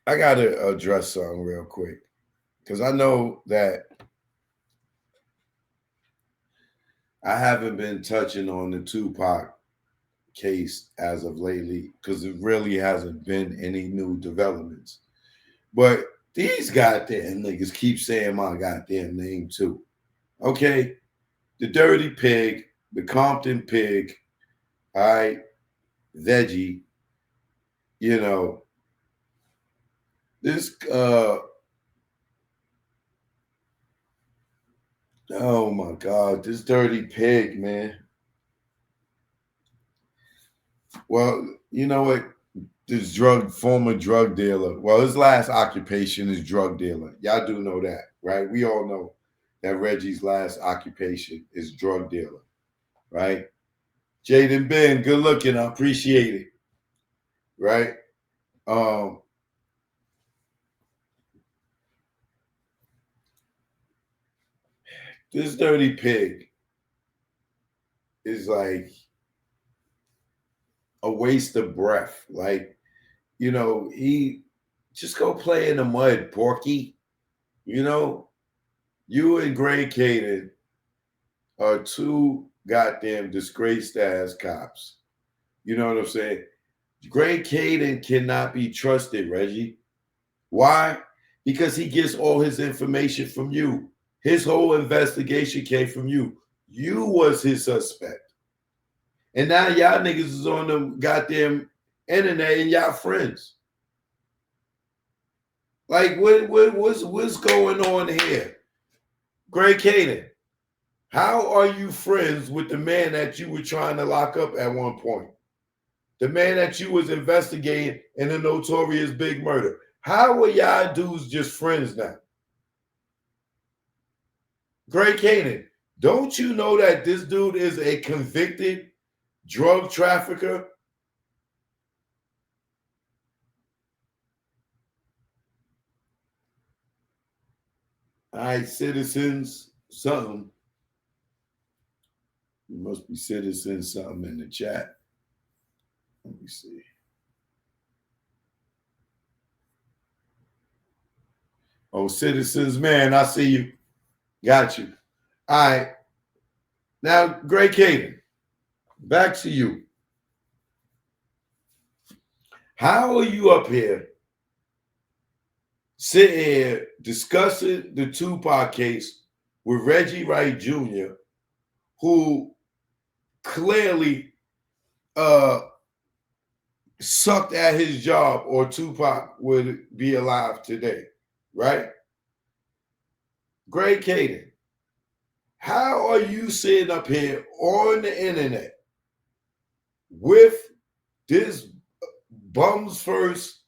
I got to address something real quick because I know that I haven't been touching on the Tupac case as of lately because it really hasn't been any new developments. But these goddamn niggas keep saying my goddamn name too. Okay? The Dirty Pig, the Compton Pig, all right, Veggie, you know, this oh my God, this Dirty Pig, man. Well, you know what? This former drug dealer. Well, his last occupation is drug dealer. Y'all do know that, right? We all know that Reggie's last occupation is drug dealer, right? Jaden Ben, good looking. I appreciate it, right? Um, this Dirty Pig is like a waste of breath. Like, he just go play in the mud, Porky. You know, you and Gray Caden are two goddamn disgraced ass cops. You know what I'm saying? Gray Caden cannot be trusted, Reggie. Why? Because he gets all his information from you. His whole investigation came from you. You was his suspect. And now y'all niggas is on the goddamn internet and y'all friends. Like what's going on here? Gray Caden, how are you friends with the man that you were trying to lock up at one point? The man that you was investigating in a notorious big murder. How are y'all dudes just friends now? Gray Caden, don't you know that this dude is a convicted drug trafficker? All right, citizens, something. You must be citizens, something in the chat. Let me see. Oh, citizens, man, I see you. Got you. All right. Now, Gray Caden, back to you. How are you up here sitting here discussing the Tupac case with Reggie Wright Jr., who clearly sucked at his job, or Tupac would be alive today, right? Gray Caden, how are you sitting up here on the internet with this bums first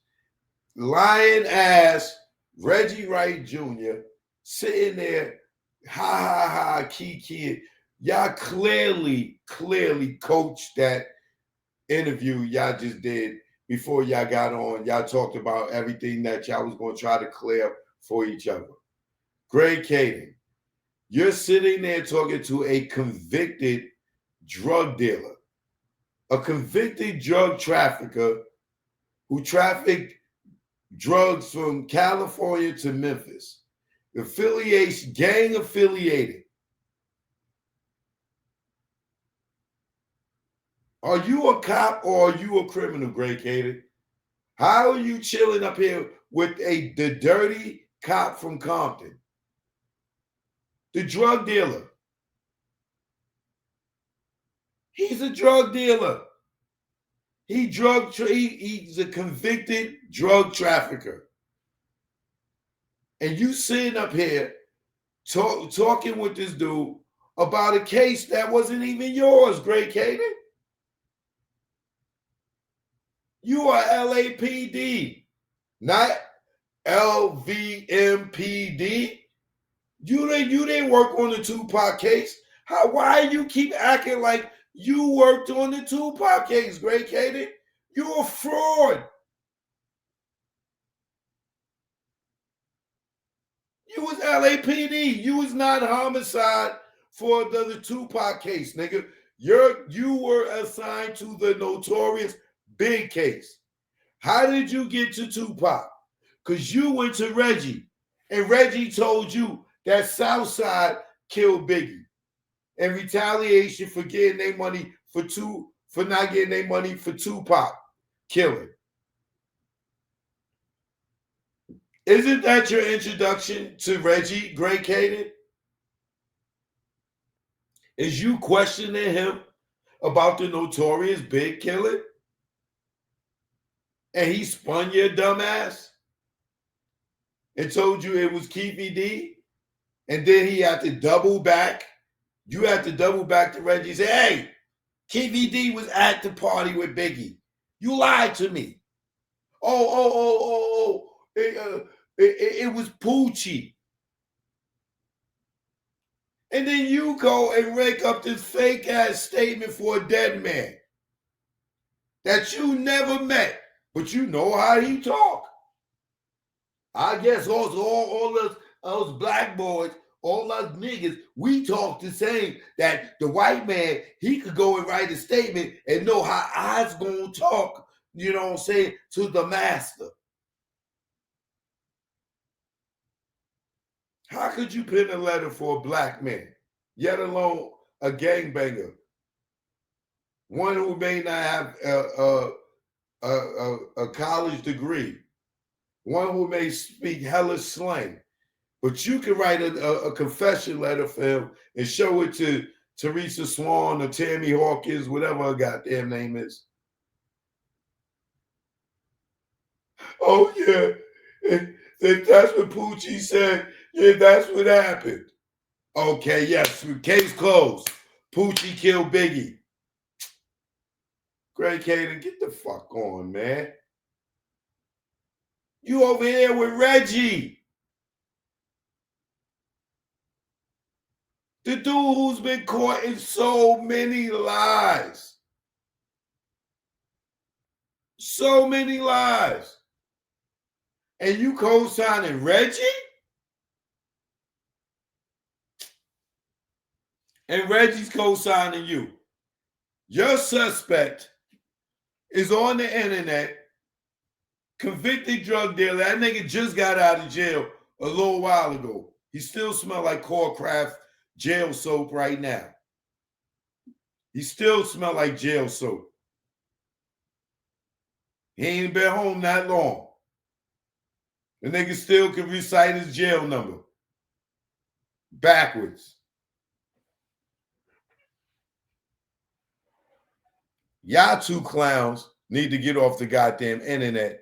lying ass Reggie Wright Jr. sitting there, ha ha ha, kiki? Y'all clearly coached that interview y'all just did before y'all got on. Y'all talked about everything that y'all was going to try to clear for each other. Gray Caden, you're sitting there talking to a convicted drug dealer, a convicted drug trafficker who trafficked drugs from California to Memphis, affiliation, gang affiliated. Are you a cop or are you a criminal, Gray Caden? How are you chilling up here with the dirty cop from Compton, the drug dealer? He's a drug dealer. He's a convicted drug trafficker. And you sitting up here talking with this dude about a case that wasn't even yours, Gray Caden. You are LAPD, not LVMPD. You didn't work on the Tupac case. Why you keep acting like you worked on the Tupac case, Gray Caden? You're a fraud. You was LAPD. You was not homicide for the Tupac case, nigga. You were assigned to the notorious big case. How did you get to Tupac? because you went to Reggie, and Reggie told you that Southside killed Biggie in retaliation for getting their money for not getting their money for Tupac killing. Isn't that your introduction to Reggie, Great Kading? Is you questioning him about the notorious Big killing? And he spun your dumb ass and told you it was Keefy D? And then he had to double back. You had to double back to Reggie and say, hey, Keefy D was at the party with Biggie. You lied to me. It was Poochie. And then you go and rake up this fake ass statement for a dead man that you never met, but you know how he talk. I guess also all those black boys, all us niggas, we talk the same. That the white man, he could go and write a statement and know how I's gonna talk, you know what I'm saying, to the master. How could you pen a letter for a black man, yet alone a gangbanger, one who may not have a college degree, one who may speak hellish slang, but you can write a confession letter for him and show it to Teresa Swan or Tammy Hawkins, whatever her goddamn name is. Oh, yeah. If that's what Poochie said, yeah, that's what happened. Okay, yes, case closed. Poochie killed Biggie. Great Kading, get the fuck on, man. You over here with Reggie. The dude who's been caught in so many lies. So many lies. And you co-signing Reggie? And Reggie's co-signing you. Your suspect is on the internet, convicted drug dealer. That nigga just got out of jail a little while ago. He still smell like Craft jail soap right now. He still smell like jail soap. He ain't been home that long. The nigga still can recite his jail number backwards. Y'all two clowns need to get off the goddamn internet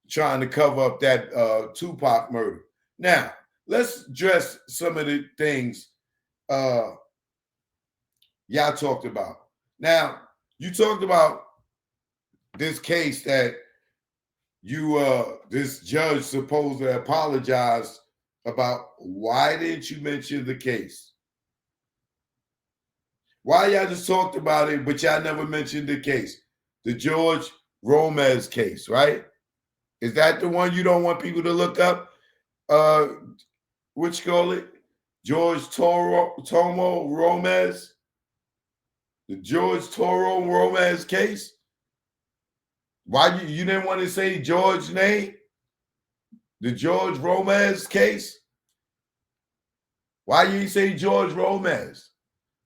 trying to cover up that Tupac murder. Now, let's address some of the things y'all talked about. Now, you talked about this case that this judge supposedly apologized about. Why didn't you mention the case? Why y'all just talked about it, but y'all never mentioned the case? The George Romez case, right? Is that the one you don't want people to look up? What you call it? George Tomo Romez? The George Toro Romez case? Why you didn't want to say George's name? The George Romez case? Why you say George Romez?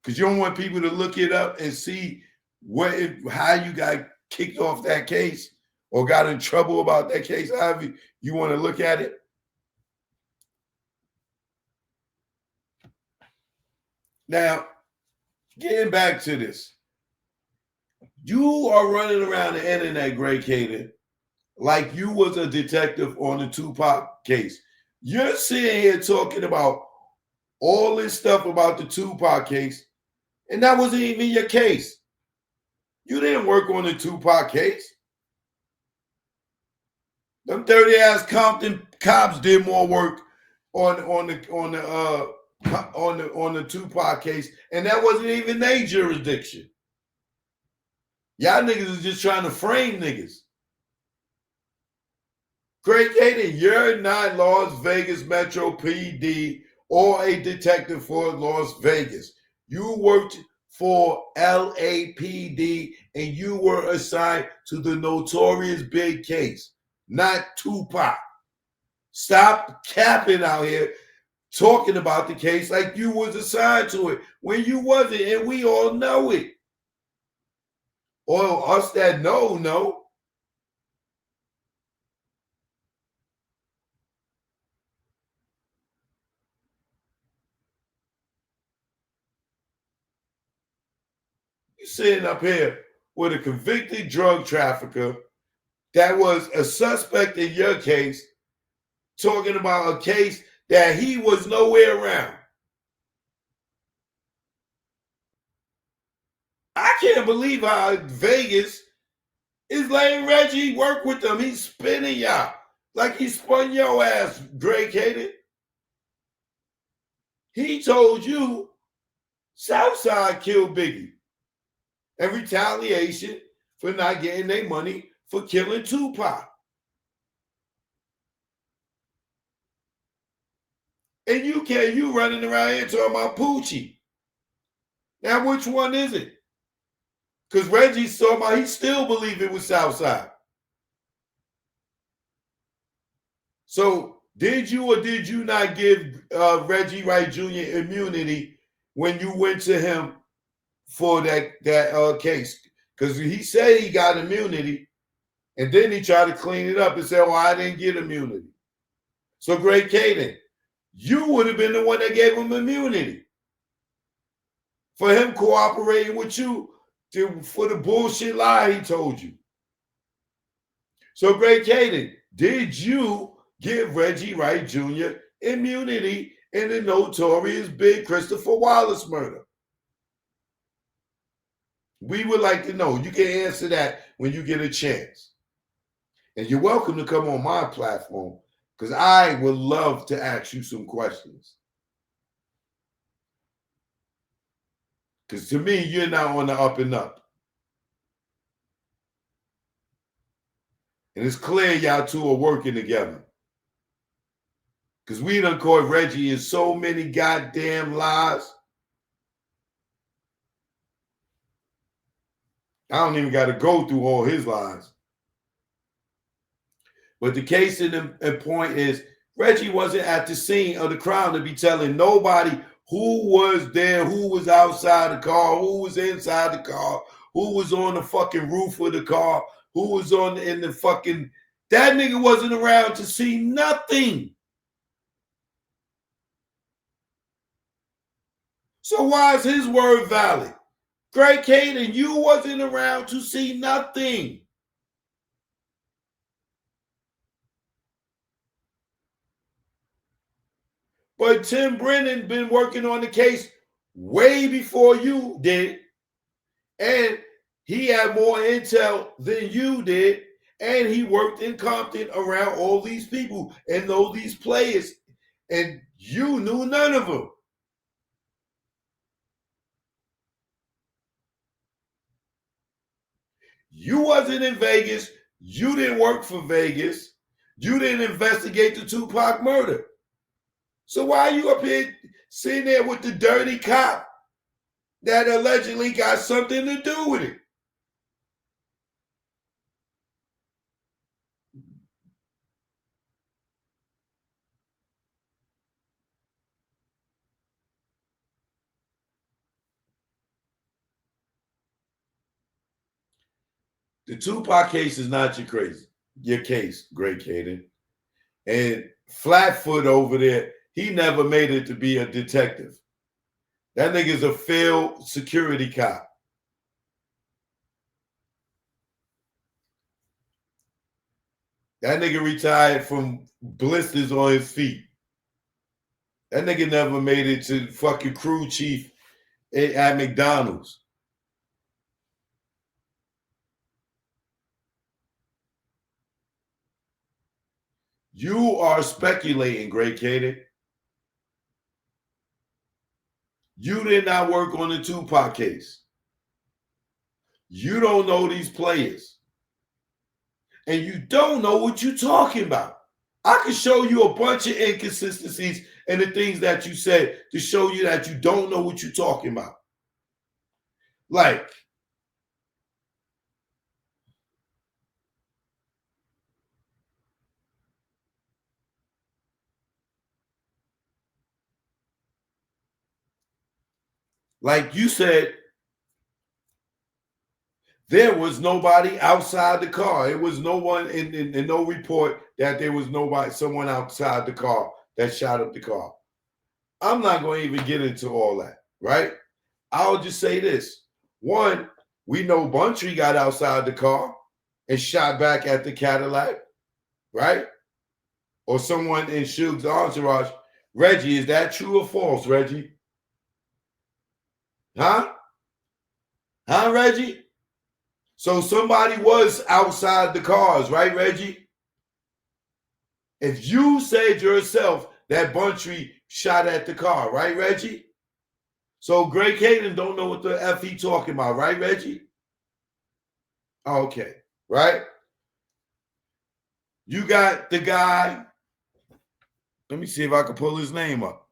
Because you don't want people to look it up and see how you got kicked off that case or got in trouble about that case, however you want to look at it. Now, getting back to this. You are running around the internet, Great Kading, like you was a detective on the Tupac case. You're sitting here talking about all this stuff about the Tupac case, and that wasn't even your case. You didn't work on the Tupac case. Them dirty ass Compton cops did more work on the Tupac case, and that wasn't even their jurisdiction. Y'all niggas is just trying to frame niggas. Great Kading, you're not Las Vegas Metro PD or a detective for Las Vegas. You worked for LAPD and you were assigned to the notorious big case, not Tupac. Stop capping out here talking about the case like you was assigned to it when you wasn't, and we all know it. Or us that know. You sitting up here with a convicted drug trafficker that was a suspect in your case, talking about a case that he was nowhere around. I can't believe how Vegas is letting Reggie work with them. He's spinning y'all like he spun your ass, Greg Kading. He told you Southside killed Biggie in retaliation for not getting their money for killing Tupac. And you running around here talking about Poochie. Now, which one is it? Because Reggie's talking about he still believed it was Southside. So did you or did you not give Reggie Wright Jr. immunity when you went to him for that case? Because he said he got immunity, and then he tried to clean it up and say, "Oh, I didn't get immunity." So, Greg Kading, you would have been the one that gave him immunity for him cooperating with you for the bullshit lie he told you. So, Greg Kading, did you give Reggie Wright Jr. immunity in the notorious big Christopher Wallace murder? We would like to know. You can answer that when you get a chance. And you're welcome to come on my platform because I would love to ask you some questions. Because to me, you're not on the up and up. And it's clear y'all two are working together. Because we done caught Reggie in so many goddamn lies. I don't even got to go through all his lies. But the case in point is Reggie wasn't at the scene of the crime to be telling nobody who was there, who was outside the car, who was inside the car, who was on the fucking roof of the car, who was in the fucking. That nigga wasn't around to see nothing. So why is his word valid? Greg Kading, you wasn't around to see nothing. But Tim Brennan been working on the case way before you did. And he had more intel than you did. And he worked in Compton around all these people and know these players. And you knew none of them. You wasn't in Vegas. You didn't work for Vegas. You didn't investigate the Tupac murder. So why are you up here sitting there with the dirty cop that allegedly got something to do with it? The Tupac case is not your case, Greg Kading. And Flatfoot over there, he never made it to be a detective. That nigga's a failed security cop. That nigga retired from blisters on his feet. That nigga never made it to fucking crew chief at McDonald's. You are speculating, Greg Kading. You did not work on the Tupac case. You don't know these players. And you don't know what you're talking about. I can show you a bunch of inconsistencies and the things that you said to show you that you don't know what you're talking about. Like, Like you said, there was nobody outside the car. It was no one in no report that there was someone outside the car that shot up the car. I'm not going to even get into all that, right? I'll just say this. One, we know Buntree got outside the car and shot back at the Cadillac, right? Or someone in Suge's entourage. Reggie, is that true or false, Reggie? Huh? Huh, Reggie? So somebody was outside the cars, right, Reggie? If you said yourself that Buntree shot at the car, right, Reggie? So Greg Kading don't know what the F he talking about, right, Reggie? Okay, right? You got the guy. Let me see if I can pull his name up.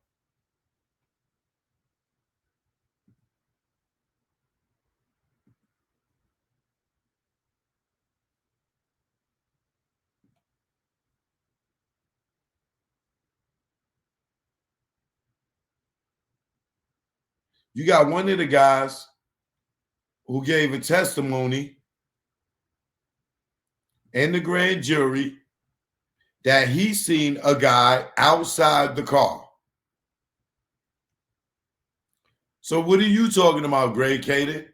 You got one of the guys who gave a testimony in the grand jury that he seen a guy outside the car. So what are you talking about, Greg Kading?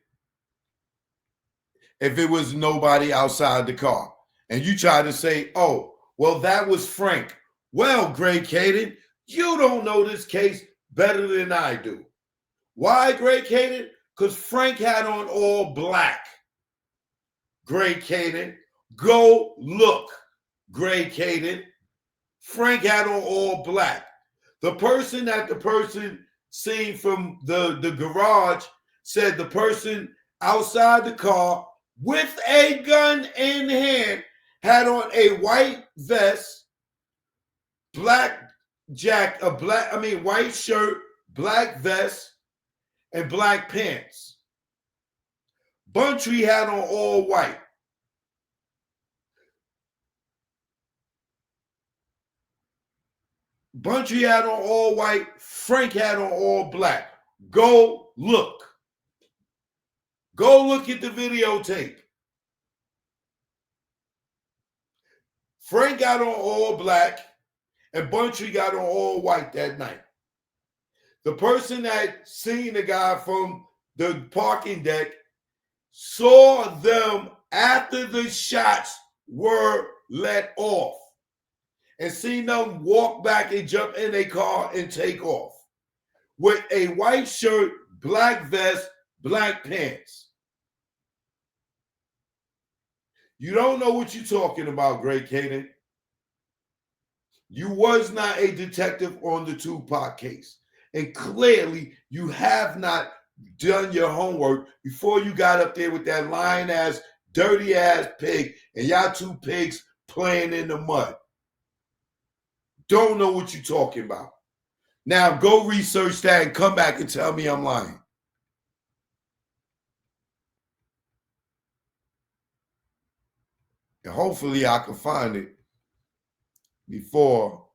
If it was nobody outside the car. And you try to say, oh, well, that was Frank. Well, Greg Kading, you don't know this case better than I do. Why, Greg Kading? Because Frank had on all black. Greg Kading, go look. Greg Kading, Frank had on all black. The person seen from the garage said the person outside the car with a gun in hand had on a white vest, white shirt, black vest, and black pants. Buntree had on all white. Buntree had on all white. Frank had on all black. Go look. Go look at the videotape. Frank got on all black and Buntree got on all white that night. The person that seen the guy from the parking deck saw them after the shots were let off and seen them walk back and jump in a car and take off with a white shirt, black vest, black pants. You don't know what you're talking about, Greg Kading. You was not a detective on the Tupac case. And clearly, you have not done your homework before you got up there with that lying-ass, dirty-ass pig and y'all two pigs playing in the mud. Don't know what you're talking about. Now, go research that and come back and tell me I'm lying. And hopefully I can find it before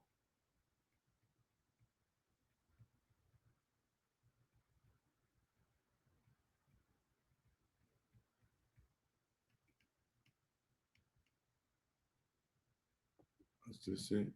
let's just see.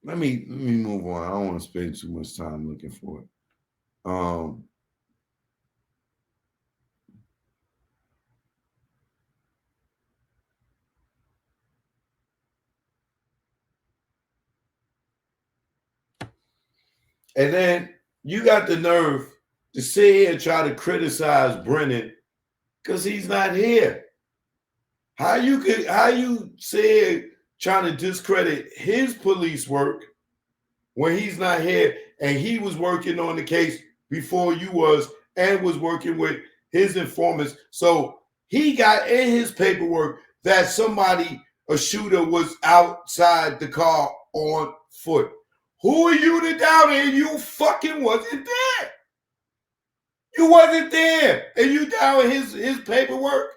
Let me move on. I don't want to spend too much time looking for it. And then you got the nerve to sit here and try to criticize Brennan because he's not here. How you say trying to discredit his police work when he's not here and he was working on the case before you was, and was working with his informants. So he got in his paperwork that somebody, a shooter, was outside the car on foot. Who are you to doubt it? You fucking wasn't there. You wasn't there, and you doubt his paperwork.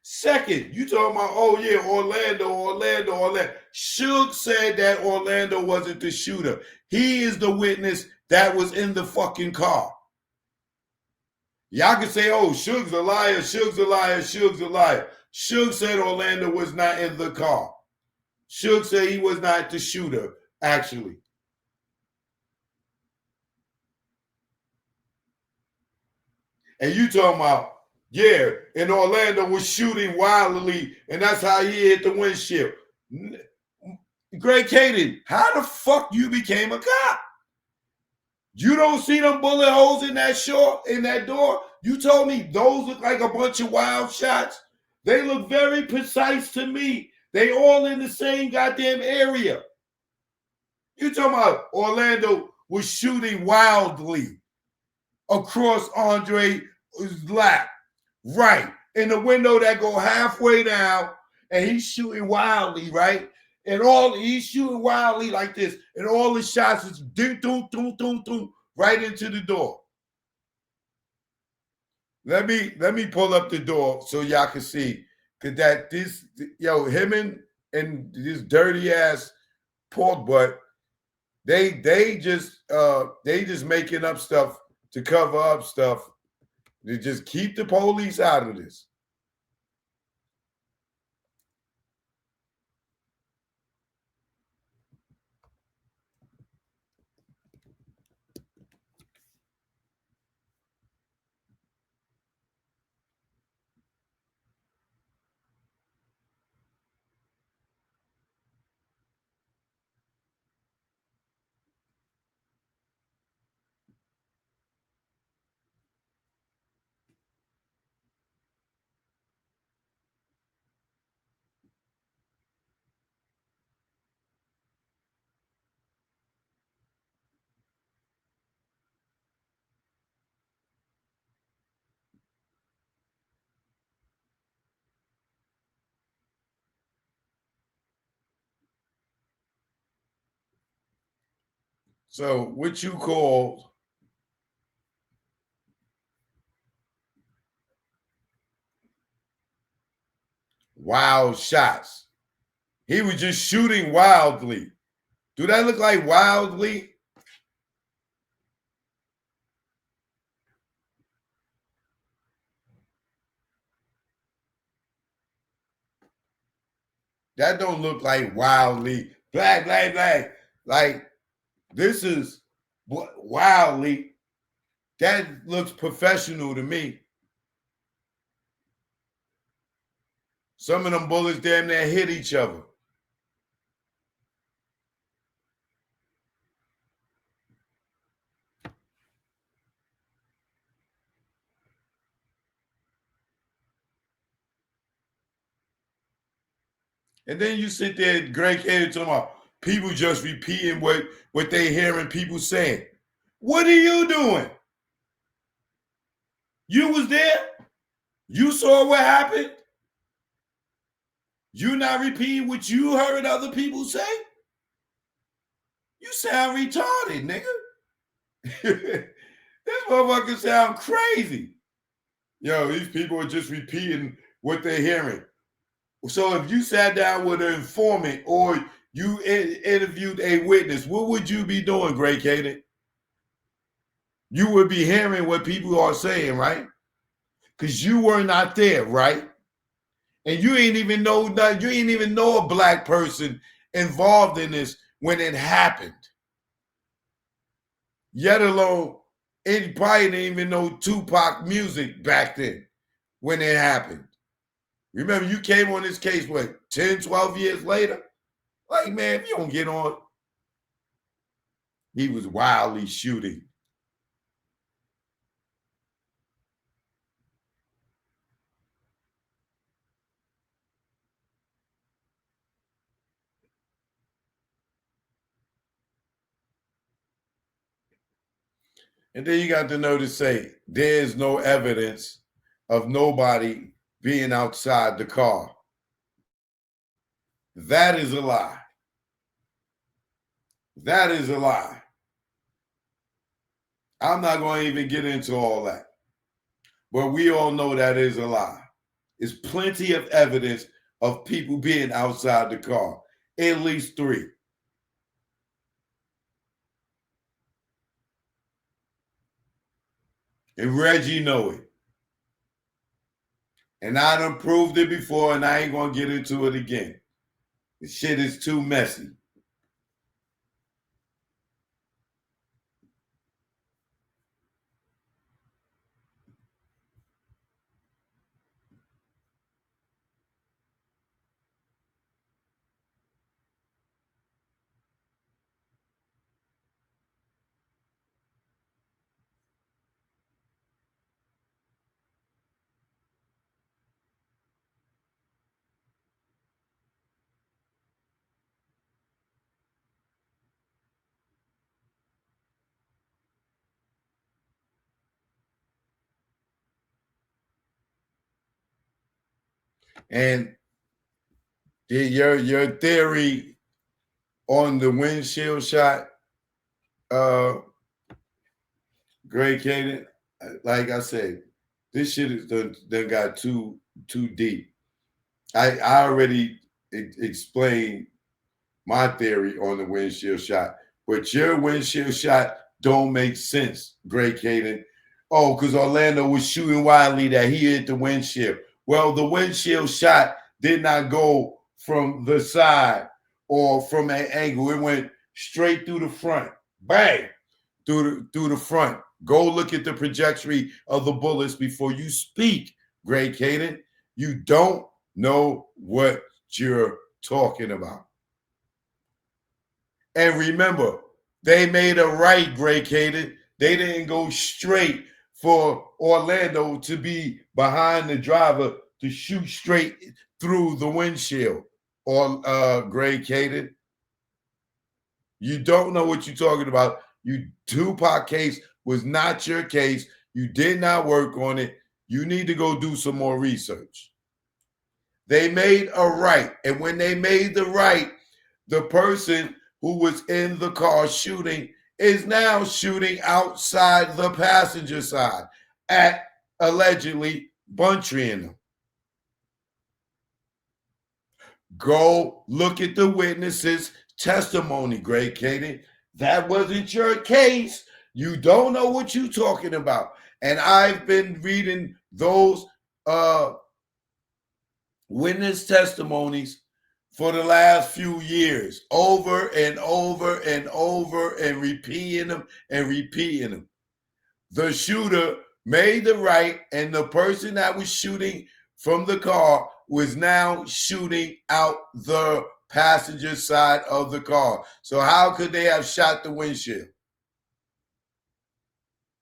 Second, you talking about, oh yeah, Orlando. Suge said that Orlando wasn't the shooter. He is the witness that was in the fucking car. Y'all can say, oh, Suge's a liar, Suge's a liar, Suge's a liar. Suge said Orlando was not in the car. Suge said he was not the shooter, actually. And you talking about, yeah, and Orlando was shooting wildly, and that's how he hit the windshield. Greg Kading, how the fuck you became a cop? You don't see them bullet holes in that short in that door? You told me those look like a bunch of wild shots. They look very precise to me. They all in the same goddamn area. You talking about Orlando was shooting wildly across Andre's lap. Right. In the window that go halfway down, and he's shooting wildly, right? And all he's shooting wildly like this, and all the shots is ding, doom, doom, doom, doom, right into the door. Let me pull up the door so y'all can see. Cause that this him and this dirty ass pork butt, they just making up stuff to cover up stuff. They just keep the police out of this. So what you call wild shots? He was just shooting wildly. Do that look like wildly? That don't look like wildly. Black. Like this is wildly. That looks professional to me. Some of them bullets damn near hit each other. And then you sit there, Greg Kading, talking about people just repeating what they hearing people saying. What are you doing? You was there. You saw what happened. You not repeating what you heard other people say. You sound retarded, nigga. This motherfucker sound crazy. Yo, these people are just repeating what they're hearing. So if you sat down with an informant or you interviewed a witness, what would you be doing, Greg Kading? You would be hearing what people are saying, right? Because you were not there, right? And you ain't even know that, you ain't even know a black person involved in this when it happened. Yet alone, it probably didn't even know Tupac music back then when it happened. Remember, you came on this case, what, 10, 12 years later? Like, man, if you don't get on, he was wildly shooting. And then you got the nerve to say there's no evidence of nobody being outside the car. That is a lie. That is a lie. I'm not going to even get into all that. But we all know that is a lie. There's plenty of evidence of people being outside the car. At least 3. And Reggie know it. And I done proved it before, and I ain't going to get into it again. The shit is too messy. And your theory on the windshield shot, Greg Kading, like I said, this shit is done got too deep. I already explained my theory on the windshield shot, but your windshield shot don't make sense, Greg Kading. Oh, because Orlando was shooting wildly that he hit the windshield. Well, the windshield shot did not go from the side or from an angle. It went straight through the front. Bang! Through the front. Go look at the trajectory of the bullets before you speak, Greg Kading. You don't know what you're talking about. And remember, they made a right, Greg Kading. They didn't go straight for Orlando to be behind the driver to shoot straight through the windshield. Or Greg Kading, you don't know what you're talking about. You Tupac case was not your case. You did not work on it. You need to go do some more research. They made a right. And when they made the right, the person who was in the car shooting is now shooting outside the passenger side at allegedly buntrying them. Go look at the witnesses' testimony, Greg Kading. That wasn't your case. You don't know what you're talking about. And I've been reading those witness testimonies for the last few years, over and over and over, and repeating them and repeating them. The shooter made the right, and the person that was shooting from the car was now shooting out the passenger side of the car. So how could they have shot the windshield?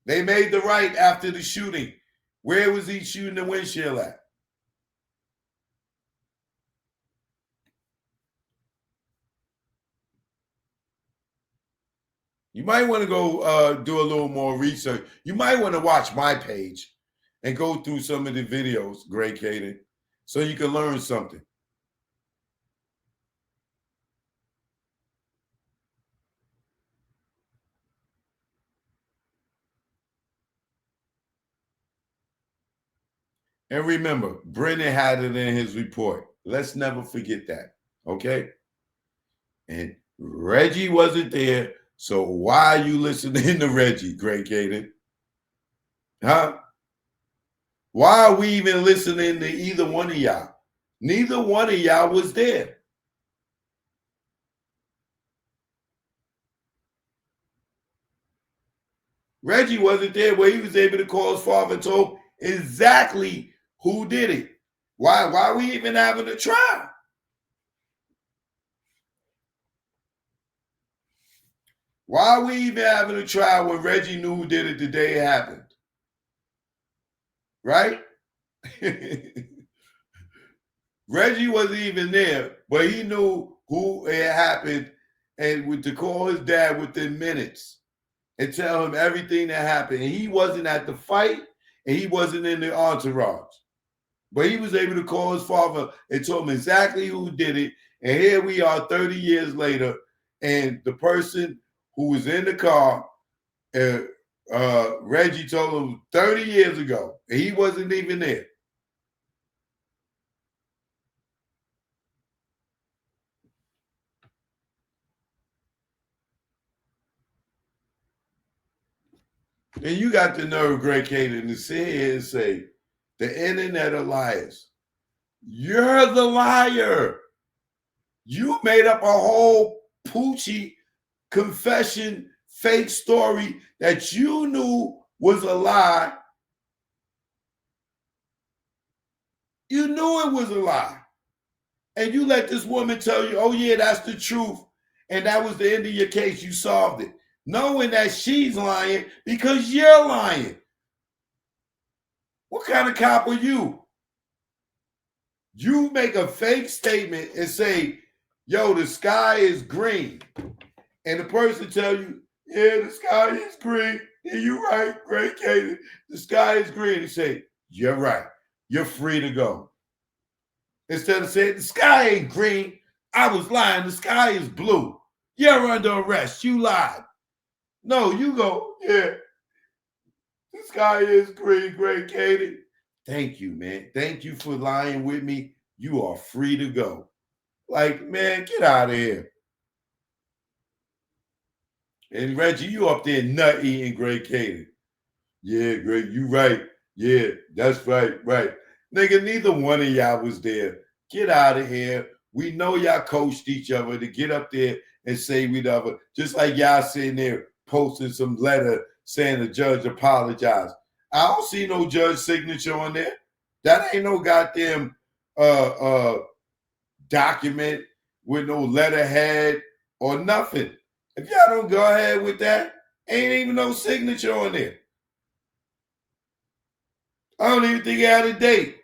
They made the right after the shooting. Where was he shooting the windshield at? You might want to go do a little more research. You might want to watch my page and go through some of the videos, Greg Kading, so you can learn something. And remember, Brennan had it in his report. Let's never forget that. Okay? And Reggie wasn't there. So why are you listening to Reggie, Greg Kading? Huh? Why are we even listening to either one of y'all? Neither one of y'all was there. Reggie wasn't there where he was able to call his father and told exactly who did it. Why are we even having a trial? Why are we even having a trial when Reggie knew who did it the day it happened? Right? Reggie wasn't even there, but he knew who it happened and to call his dad within minutes and tell him everything that happened. And he wasn't at the fight and he wasn't in the entourage. But he was able to call his father and told him exactly who did it. And here we are 30 years later, and the person who was in the car, Reggie told him 30 years ago, and he wasn't even there. And you got the nerve, Greg Kading, to sit here and say, the internet are liars. You're the liar. You made up a whole Poochie confession fake story that you knew was a lie. You knew it was a lie. And you let this woman tell you, oh, yeah, that's the truth. And that was the end of your case. You solved it. Knowing that she's lying because you're lying. What kind of cop are you? You make a fake statement and say, yo, the sky is green. And the person tell you, yeah, the sky is green. Yeah, you're right, Great Kading. The sky is green. You say, you're right. You're free to go. Instead of saying, the sky ain't green. I was lying. The sky is blue. You're under arrest. You lied. No, you go, yeah, the sky is green, Great Kading. Thank you, man. Thank you for lying with me. You are free to go. Like, man, get out of here. And Reggie, you up there nut eating Great Kading. Yeah, great. You right. Yeah, that's right. Right. Nigga, neither one of y'all was there. Get out of here. We know y'all coached each other to get up there and say we the other. Just like y'all sitting there posting some letter saying the judge apologized. I don't see no judge signature on there. That ain't no goddamn document with no letterhead or nothing. If y'all don't go ahead with that, ain't even no signature on there. I don't even think it had a date.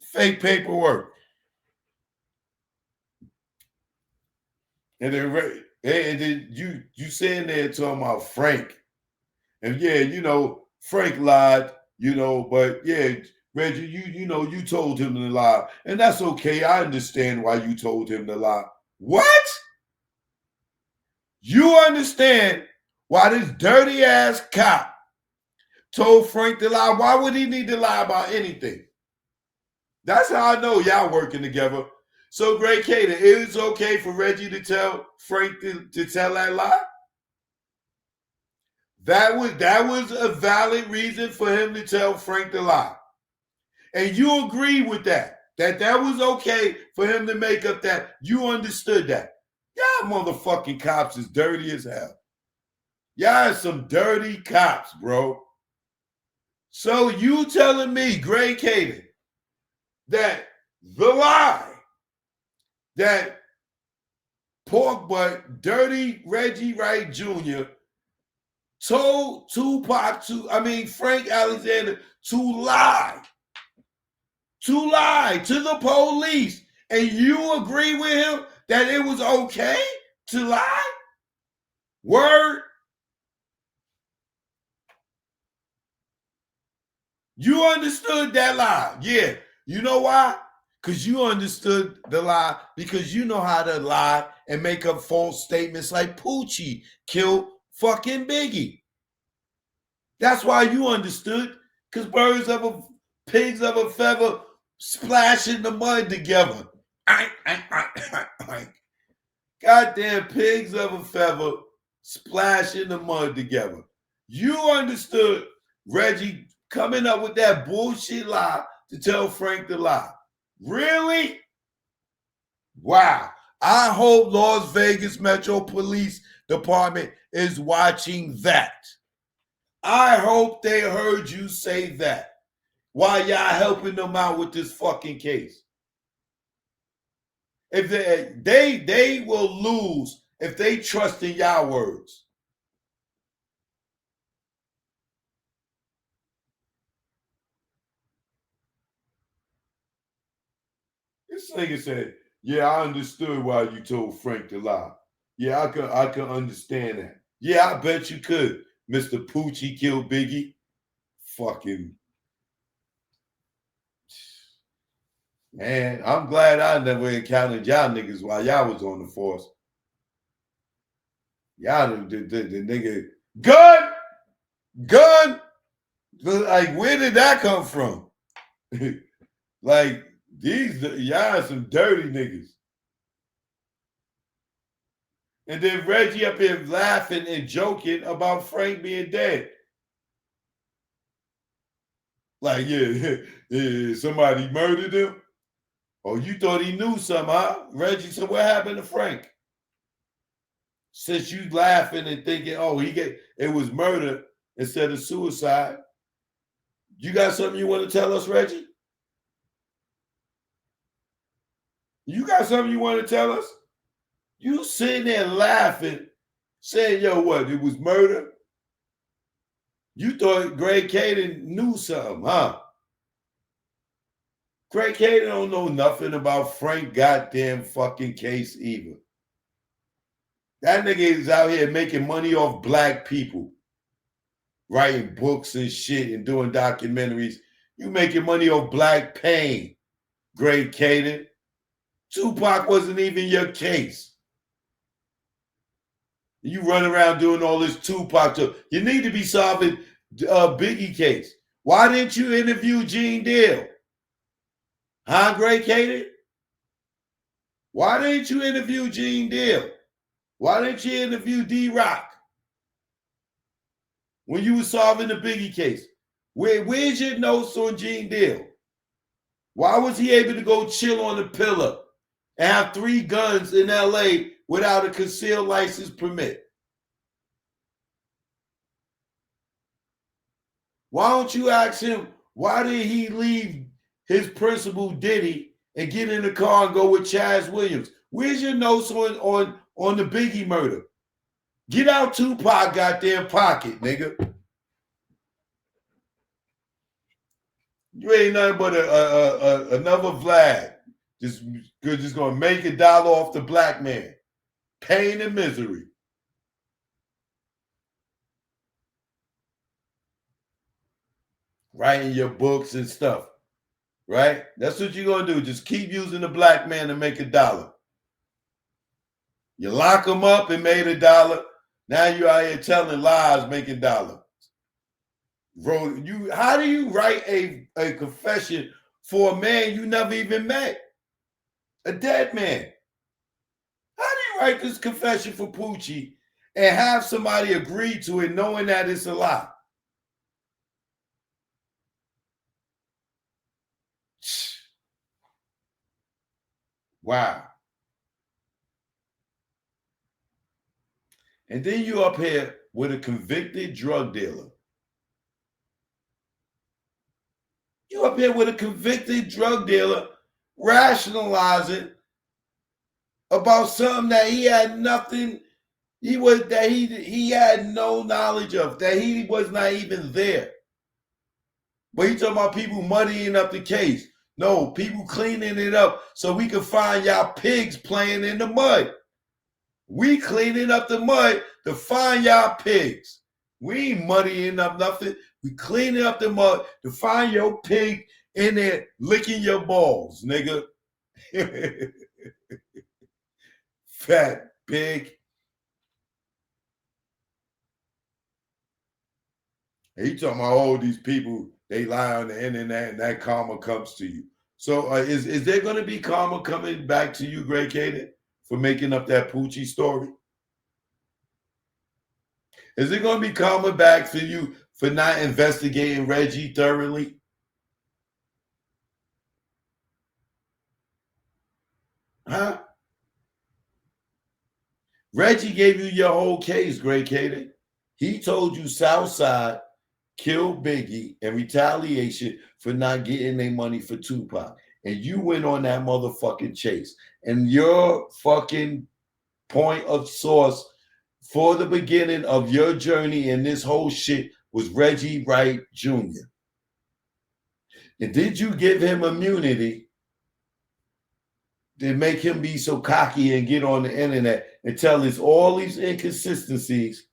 Fake paperwork. And then you sitting there talking about Frank. And yeah, you know, Frank lied, you know, but yeah, Reggie, you know, you told him to lie. And that's okay. I understand why you told him to lie. What? You understand why this dirty ass cop told Frank to lie? Why would he need to lie about anything? That's how I know y'all working together. So, Great Kading, it is okay for Reggie to tell Frank to tell that lie? That was a valid reason for him to tell Frank to lie. And you agree with that. That was okay for him to make up that. You understood that. Y'all motherfucking cops is dirty as hell. Y'all some dirty cops, bro. So you telling me, Great Kading, that the lie that pork butt, dirty Reggie Wright Jr. told Frank Alexander to lie to the police, and you agree with him that it was okay to lie? Word? You understood that lie. Yeah. You know why? Because you understood the lie, because you know how to lie and make up false statements like Poochie killed fucking Biggie. That's why you understood, because pigs of a feather splash in the mud together. Goddamn pigs of a feather splash in the mud together. You understood Reggie coming up with that bullshit lie to tell Frank to lie. Really? Wow. I hope Las Vegas Metro Police Department is watching that. I hope they heard you say that while y'all helping them out with this fucking case. If they will lose if they trust in y'all words. This nigga said, "Yeah, I understood why you told Frank to lie. Yeah, I could understand that. Yeah, I bet you could. Mr. Poochie killed Biggie. Fucking man, I'm glad I never encountered y'all niggas while y'all was on the force. Y'all the nigga gun. Like, where did that come from? Like, y'all some dirty niggas. And then Reggie up here laughing and joking about Frank being dead. Like, yeah, somebody murdered him. Oh, you thought he knew something, huh? Reggie, so what happened to Frank? Since you laughing and thinking, oh, it was murder instead of suicide. You got something you want to tell us, Reggie? You got something you want to tell us? You sitting there laughing, saying, yo, what? It was murder? You thought Greg Kading knew something, huh? Greg Kading don't know nothing about Frank goddamn fucking case either. That nigga is out here making money off black people, writing books and shit and doing documentaries. You making money off black pain, Greg Kading. Tupac wasn't even your case. You run around doing all this Tupac stuff. You need to be solving Biggie case. Why didn't you interview Gene Deal? Huh, Greg Kading? Why didn't you interview Gene Deal? Why didn't you interview D-Rock when you were solving the Biggie case? Where's your notes on Gene Deal? Why was he able to go chill on the pillar and have 3 guns in LA without a concealed license permit? Why don't you ask him, why did he leave his principal Diddy and get in the car and go with Chaz Williams? Where's your notes on the Biggie murder? Get out Tupac goddamn pocket, nigga. You ain't nothing but another Vlad. Just gonna make $1 off the black man. Pain and misery. Writing your books and stuff. Right? That's what you're gonna do. Just keep using the black man to make $1. You lock him up and made $1. Now you out here telling lies, making $1. How do you write a confession for a man you never even met? A dead man. How do you write this confession for Poochie and have somebody agree to it knowing that it's a lie? Wow. And then you up here with a convicted drug dealer. You up here with a convicted drug dealer rationalizing about something that he had nothing, he had no knowledge of, that he was not even there. But he talking about people muddying up the case. No, people cleaning it up so we can find y'all pigs playing in the mud. We cleaning up the mud to find y'all pigs. We ain't muddying up nothing. We cleaning up the mud to find your pig in there licking your balls, nigga. Fat pig. He talking about all these people, they lie on the internet and that karma comes to you. So is there going to be karma coming back to you, Greg Kading, for making up that Poochie story? Is it going to be karma back for you for not investigating Reggie thoroughly? Huh? Reggie gave you your whole case, Greg Kading. He told you Southside killed Biggie in retaliation for not getting their money for Tupac. And you went on that motherfucking chase. And your fucking point of source for the beginning of your journey in this whole shit was Reggie Wright Jr. And did you give him immunity to make him be so cocky and get on the internet and tell us all these inconsistencies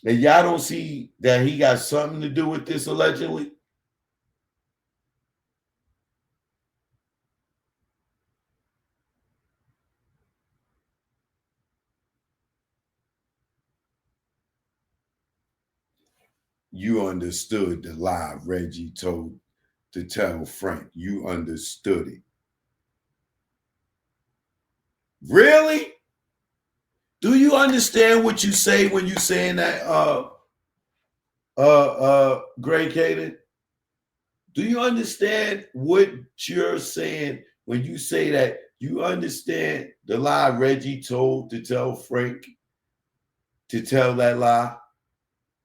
And y'all don't see that he got something to do with this allegedly? You understood the lie Reggie told to tell Frank. You understood it. Really? Do you understand what you say when you saying that Greg Kading? Do you understand what you're saying when you say that? You understand the lie Reggie told to tell Frank to tell that lie?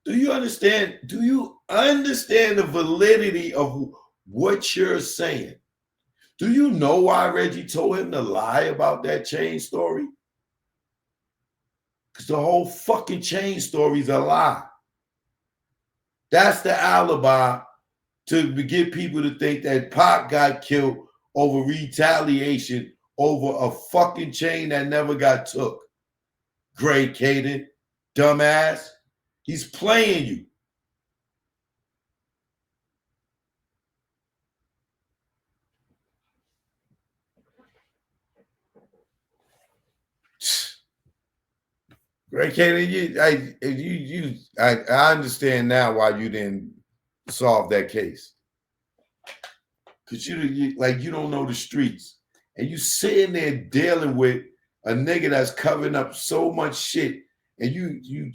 Do you understand? Do you understand the validity of what you're saying? Do you know why Reggie told him to lie about that chain story? Because the whole fucking chain story is a lie. That's the alibi to get people to think that Pac got killed over retaliation over a fucking chain that never got took. Greg Kading, dumbass. He's playing you. Greg Kading, I understand now why you didn't solve that case. Because you don't know the streets. And you sitting there dealing with a nigga that's covering up so much shit. And you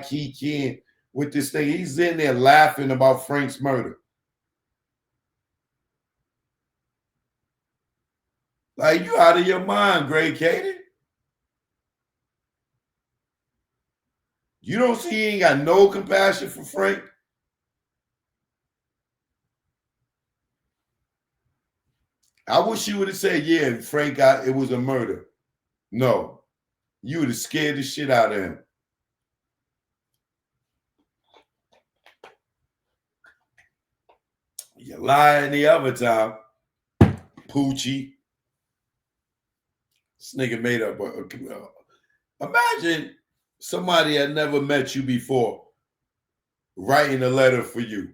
keying with this thing. He's in there laughing about Frank's murder. Like, you out of your mind, Greg Kading. You don't see he ain't got no compassion for Frank? I wish you would have said, yeah, Frank it was a murder. No. You would have scared the shit out of him. You lying the other time, Poochie. This nigga made up. Imagine somebody had never met you before writing a letter for you.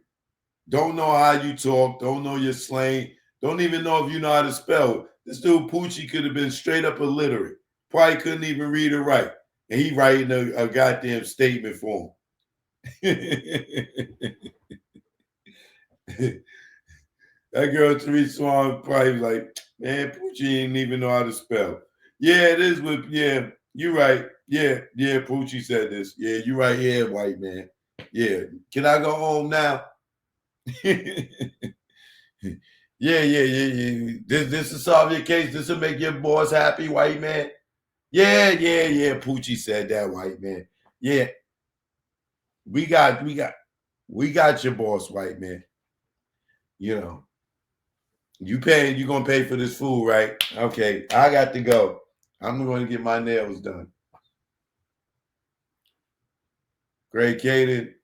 Don't know how you talk. Don't know your slang. Don't even know if you know how to spell. This dude Poochie could have been straight up illiterate. Probably couldn't even read or write. And he writing a goddamn statement for him. That girl Therese Swan probably was like, man, Poochie didn't even know how to spell. Yeah, it is with, yeah, you're right. Yeah, Poochie said this. Yeah, you're right here, white man. Yeah. Can I go home now? yeah. This will solve your case. This will make your boss happy, white man. Yeah. Poochie said that, white man. Yeah. We got your boss, white man. You know. You gonna pay for this food, right? Okay, I got to go. I'm going to get my nails done. Greg Kading,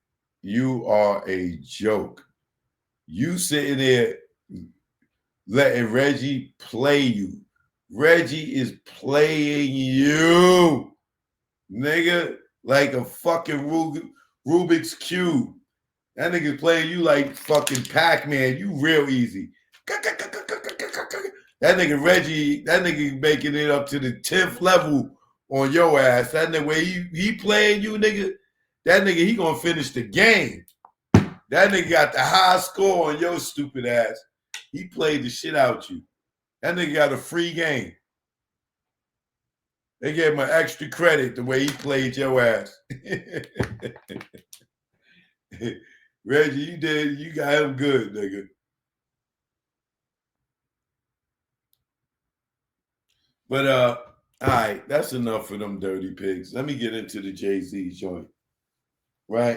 you are a joke. You sitting there letting Reggie play you. Reggie is playing you, nigga, like a fucking Rubik's Cube. That nigga's playing you like fucking Pac-Man. You real easy. That nigga Reggie, that nigga making it up to the 10th level on your ass. That nigga, way he playing you, nigga, that nigga, he gonna finish the game. That nigga got the high score on your stupid ass. He played the shit out you. That nigga got a free game. They gave him an extra credit the way he played your ass. Reggie, you got him good, nigga. But all right, that's enough for them dirty pigs. Let me get into the Jay-Z joint. Right?